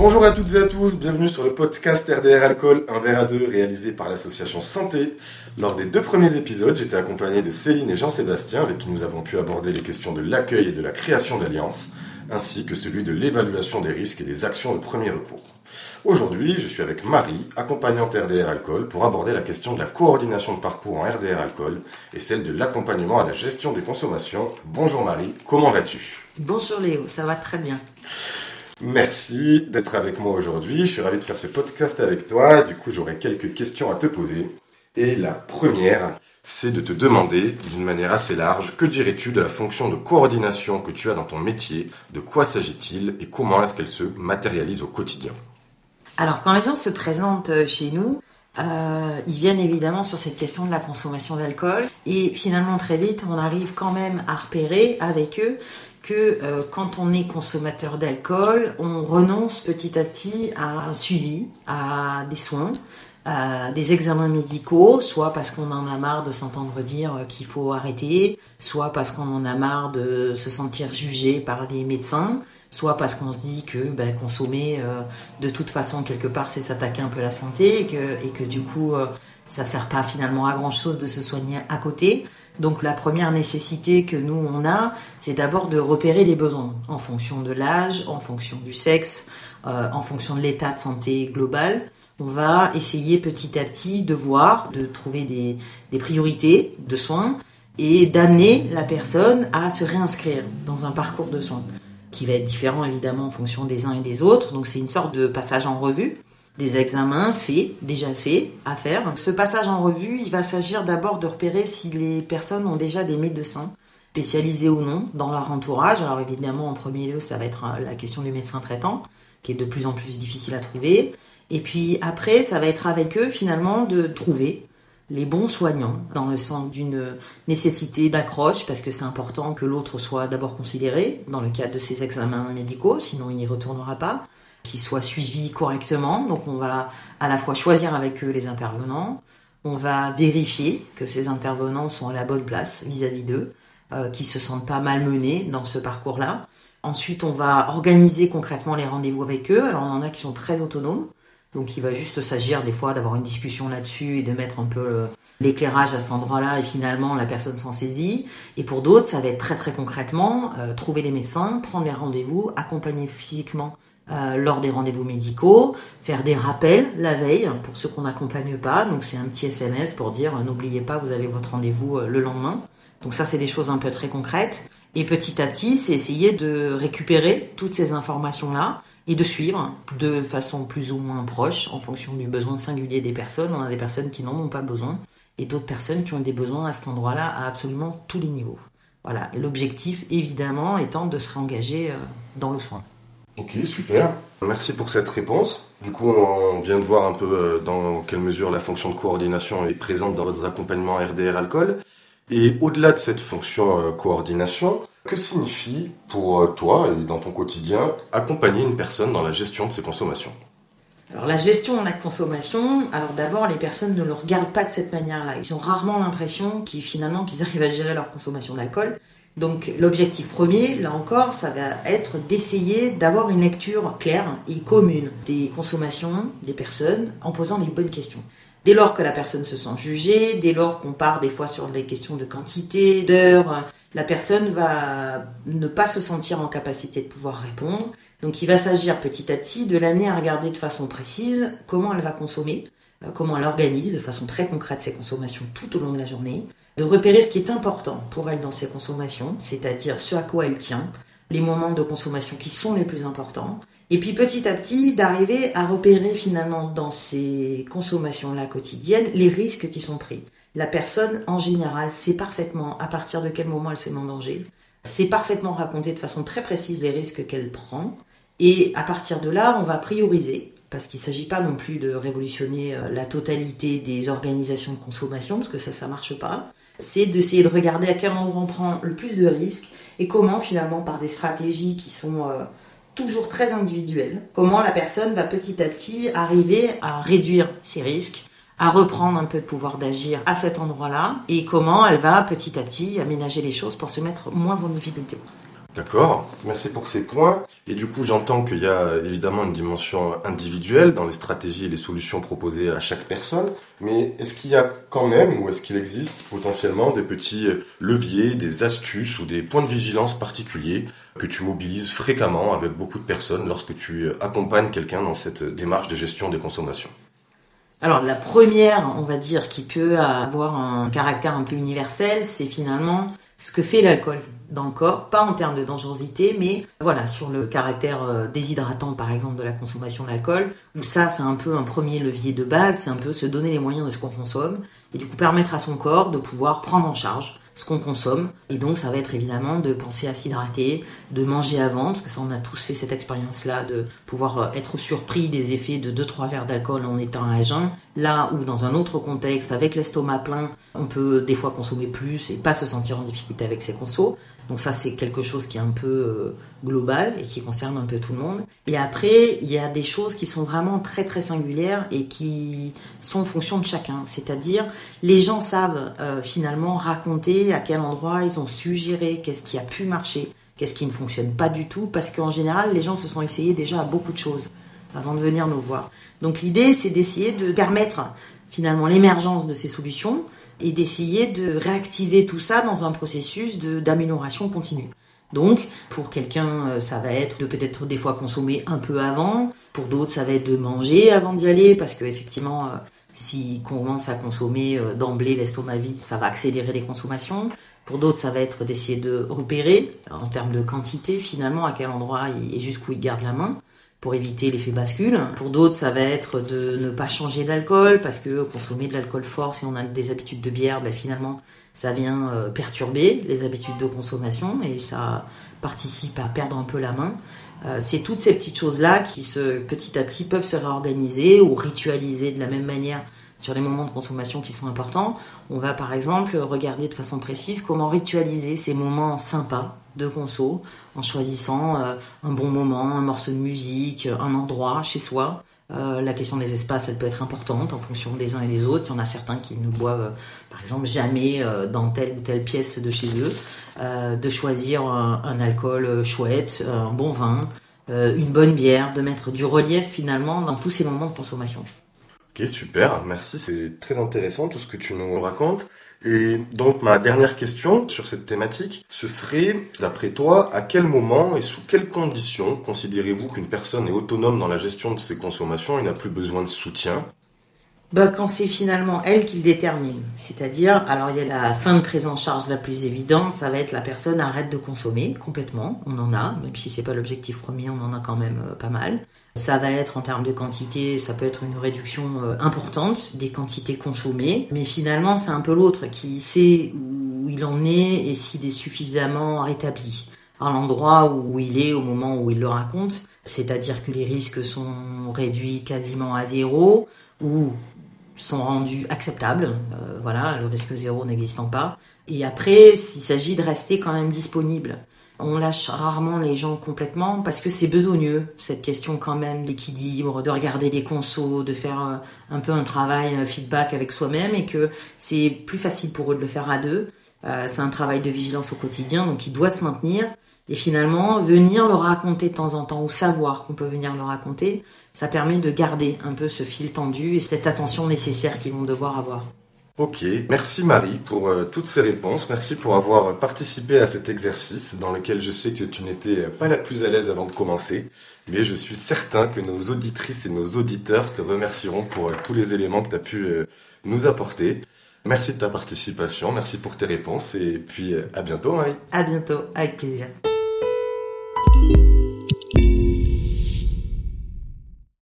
Bonjour à toutes et à tous, bienvenue sur le podcast RDR Alcool, un verre à deux, réalisé par l'association Santé. Lors des 2 premiers épisodes, j'étais accompagné de Céline et Jean-Sébastien, avec qui nous avons pu aborder les questions de l'accueil et de la création d'alliances, ainsi que celui de l'évaluation des risques et des actions de premier recours. Aujourd'hui, je suis avec Marie, accompagnante RDR Alcool, pour aborder la question de la coordination de parcours en RDR Alcool et celle de l'accompagnement à la gestion des consommations. Bonjour Marie, comment vas-tu ? Bonjour Léo, ça va très bien. Merci d'être avec moi aujourd'hui. Je suis ravi de faire ce podcast avec toi. Du coup, j'aurai quelques questions à te poser. Et la première, c'est de te demander, d'une manière assez large, que dirais-tu de la fonction de coordination que tu as dans ton métier ? De quoi s'agit-il et comment est-ce qu'elle se matérialise au quotidien ? Alors, quand les gens se présentent chez nous, ils viennent évidemment sur cette question de la consommation d'alcool. Et finalement, très vite, on arrive quand même à repérer avec eux que quand on est consommateur d'alcool, on renonce petit à petit à un suivi, à des soins, à des examens médicaux, soit parce qu'on en a marre de s'entendre dire qu'il faut arrêter, soit parce qu'on en a marre de se sentir jugé par les médecins, soit parce qu'on se dit que consommer de toute façon quelque part c'est s'attaquer un peu à la santé et que du coup ça sert pas finalement à grand chose de se soigner à côté. Donc la première nécessité que nous on a, c'est d'abord de repérer les besoins en fonction de l'âge, en fonction du sexe, en fonction de l'état de santé global. On va essayer petit à petit de voir, de trouver des priorités de soins et d'amener la personne à se réinscrire dans un parcours de soins qui va être différent évidemment en fonction des uns et des autres. Donc c'est une sorte de passage en revue. Des examens déjà faits, à faire. Ce passage en revue, il va s'agir d'abord de repérer si les personnes ont déjà des médecins, spécialisés ou non, dans leur entourage. Alors évidemment, en premier lieu, ça va être la question du médecin traitant, qui est de plus en plus difficile à trouver. Et puis après, ça va être avec eux, finalement, de trouver les bons soignants, dans le sens d'une nécessité d'accroche, parce que c'est important que l'autre soit d'abord considéré dans le cadre de ses examens médicaux, sinon il n'y retournera pas, qu'il soit suivi correctement. Donc on va à la fois choisir avec eux les intervenants, on va vérifier que ces intervenants sont à la bonne place vis-à-vis d'eux, qu'ils ne se sentent pas malmenés dans ce parcours-là. Ensuite, on va organiser concrètement les rendez-vous avec eux. Alors on en a qui sont très autonomes, donc il va juste s'agir des fois d'avoir une discussion là-dessus et de mettre un peu l'éclairage à cet endroit-là et finalement la personne s'en saisit. Et pour d'autres, ça va être très très concrètement trouver les médecins, prendre les rendez-vous, accompagner physiquement lors des rendez-vous médicaux, faire des rappels la veille pour ceux qu'on n'accompagne pas. Donc c'est un petit SMS pour dire n'oubliez pas, vous avez votre rendez-vous le lendemain. Donc ça c'est des choses un peu très concrètes. Et petit à petit, c'est essayer de récupérer toutes ces informations-là et de suivre de façon plus ou moins proche en fonction du besoin singulier des personnes. On a des personnes qui n'en ont pas besoin et d'autres personnes qui ont des besoins à cet endroit-là à absolument tous les niveaux. Voilà. Et l'objectif évidemment étant de se réengager dans le soin. Ok, super. Merci pour cette réponse. Du coup, on vient de voir un peu dans quelle mesure la fonction de coordination est présente dans votre accompagnement RDR Alcool. Et au-delà de cette fonction coordination, que signifie pour toi et dans ton quotidien accompagner une personne dans la gestion de ses consommations ? Alors la gestion de la consommation, alors d'abord les personnes ne le regardent pas de cette manière-là. Ils ont rarement l'impression qu'ils arrivent à gérer leur consommation d'alcool. Donc l'objectif premier, là encore, ça va être d'essayer d'avoir une lecture claire et commune des consommations des personnes en posant les bonnes questions. Dès lors que la personne se sent jugée, dès lors qu'on part des fois sur des questions de quantité, d'heures, la personne va ne pas se sentir en capacité de pouvoir répondre. Donc il va s'agir petit à petit de l'amener à regarder de façon précise comment elle va consommer, comment elle organise de façon très concrète ses consommations tout au long de la journée, de repérer ce qui est important pour elle dans ses consommations, c'est-à-dire ce à quoi elle tient, les moments de consommation qui sont les plus importants, et puis petit à petit d'arriver à repérer finalement dans ces consommations-là quotidiennes les risques qui sont pris. La personne en général sait parfaitement à partir de quel moment elle se met en danger, sait parfaitement raconter de façon très précise les risques qu'elle prend, et à partir de là on va prioriser, parce qu'il ne s'agit pas non plus de révolutionner la totalité des organisations de consommation, parce que ça marche pas. C'est d'essayer de regarder à quel moment on prend le plus de risques et comment finalement par des stratégies qui sont toujours très individuelles, comment la personne va petit à petit arriver à réduire ses risques, à reprendre un peu de pouvoir d'agir à cet endroit-là et comment elle va petit à petit aménager les choses pour se mettre moins en difficulté. D'accord, merci pour ces points. Et du coup, j'entends qu'il y a évidemment une dimension individuelle dans les stratégies et les solutions proposées à chaque personne, mais est-ce qu'il y a quand même, ou est-ce qu'il existe potentiellement des petits leviers, des astuces ou des points de vigilance particuliers que tu mobilises fréquemment avec beaucoup de personnes lorsque tu accompagnes quelqu'un dans cette démarche de gestion des consommations? Alors la première, on va dire, qui peut avoir un caractère un peu universel, c'est finalement ce que fait l'alcool dans le corps, pas en termes de dangerosité, mais voilà, sur le caractère déshydratant par exemple de la consommation d'alcool, où ça c'est un peu un premier levier de base, c'est un peu se donner les moyens de ce qu'on consomme, et du coup permettre à son corps de pouvoir prendre en charge ce qu'on consomme. Et donc ça va être évidemment de penser à s'hydrater, de manger avant, parce que ça on a tous fait cette expérience-là, de pouvoir être surpris des effets de 2-3 verres d'alcool en étant à jeun. Là où dans un autre contexte, avec l'estomac plein, on peut des fois consommer plus et pas se sentir en difficulté avec ses consos. Donc ça c'est quelque chose qui est un peu global et qui concerne un peu tout le monde. Et après, il y a des choses qui sont vraiment très très singulières et qui sont en fonction de chacun. C'est-à-dire, les gens savent finalement raconter à quel endroit ils ont su gérer, qu'est-ce qui a pu marcher, qu'est-ce qui ne fonctionne pas du tout, parce qu'en général, les gens se sont essayés déjà à beaucoup de choses avant de venir nous voir. Donc l'idée, c'est d'essayer de permettre finalement l'émergence de ces solutions et d'essayer de réactiver tout ça dans un processus d'amélioration continue. Donc, pour quelqu'un, ça va être de peut-être des fois consommer un peu avant. Pour d'autres, ça va être de manger avant d'y aller, parce que effectivement, s'il commence à consommer d'emblée l'estomac vide, ça va accélérer les consommations. Pour d'autres, ça va être d'essayer de repérer, en termes de quantité, finalement, à quel endroit et jusqu'où il garde la main, pour éviter l'effet bascule. Pour d'autres, ça va être de ne pas changer d'alcool, parce que consommer de l'alcool fort, si on a des habitudes de bière, ben finalement, ça vient perturber les habitudes de consommation et ça participe à perdre un peu la main. C'est toutes ces petites choses-là qui, petit à petit, peuvent se réorganiser ou ritualiser de la même manière sur les moments de consommation qui sont importants. On va par exemple regarder de façon précise comment ritualiser ces moments sympas de conso en choisissant un bon moment, un morceau de musique, un endroit chez soi. La question des espaces, elle peut être importante en fonction des uns et des autres. Il y en a certains qui ne boivent, par exemple, jamais dans telle ou telle pièce de chez eux. De choisir un alcool chouette, un bon vin, une bonne bière, de mettre du relief finalement dans tous ces moments de consommation. Ok, super, merci, c'est très intéressant tout ce que tu nous racontes. Et donc ma dernière question sur cette thématique, ce serait, d'après toi, à quel moment et sous quelles conditions considérez-vous qu'une personne est autonome dans la gestion de ses consommations et n'a plus besoin de soutien? Quand c'est finalement elle qui le détermine. C'est-à-dire, alors il y a la fin de prise en charge la plus évidente, ça va être la personne arrête de consommer complètement. On en a, même si c'est pas l'objectif premier, on en a quand même pas mal. Ça va être en termes de quantité, ça peut être une réduction importante des quantités consommées. Mais finalement, c'est un peu l'autre qui sait où il en est et s'il est suffisamment rétabli à l'endroit où il est au moment où il le raconte. C'est-à-dire que les risques sont réduits quasiment à zéro ou sont rendus acceptables, voilà, le risque zéro n'existant pas. Et après, s'il s'agit de rester quand même disponible. On lâche rarement les gens complètement parce que c'est besogneux, cette question quand même d'équilibre, de regarder les consos, de faire un peu un travail, un feedback avec soi-même et que c'est plus facile pour eux de le faire à deux. C'est un travail de vigilance au quotidien, donc il doit se maintenir. Et finalement, venir le raconter de temps en temps ou savoir qu'on peut venir le raconter, ça permet de garder un peu ce fil tendu et cette attention nécessaire qu'ils vont devoir avoir. Ok, merci Marie pour toutes ces réponses, merci pour avoir participé à cet exercice dans lequel je sais que tu n'étais pas la plus à l'aise avant de commencer, mais je suis certain que nos auditrices et nos auditeurs te remercieront pour tous les éléments que tu as pu nous apporter. Merci de ta participation, merci pour tes réponses et puis à bientôt Marie. À bientôt, avec plaisir.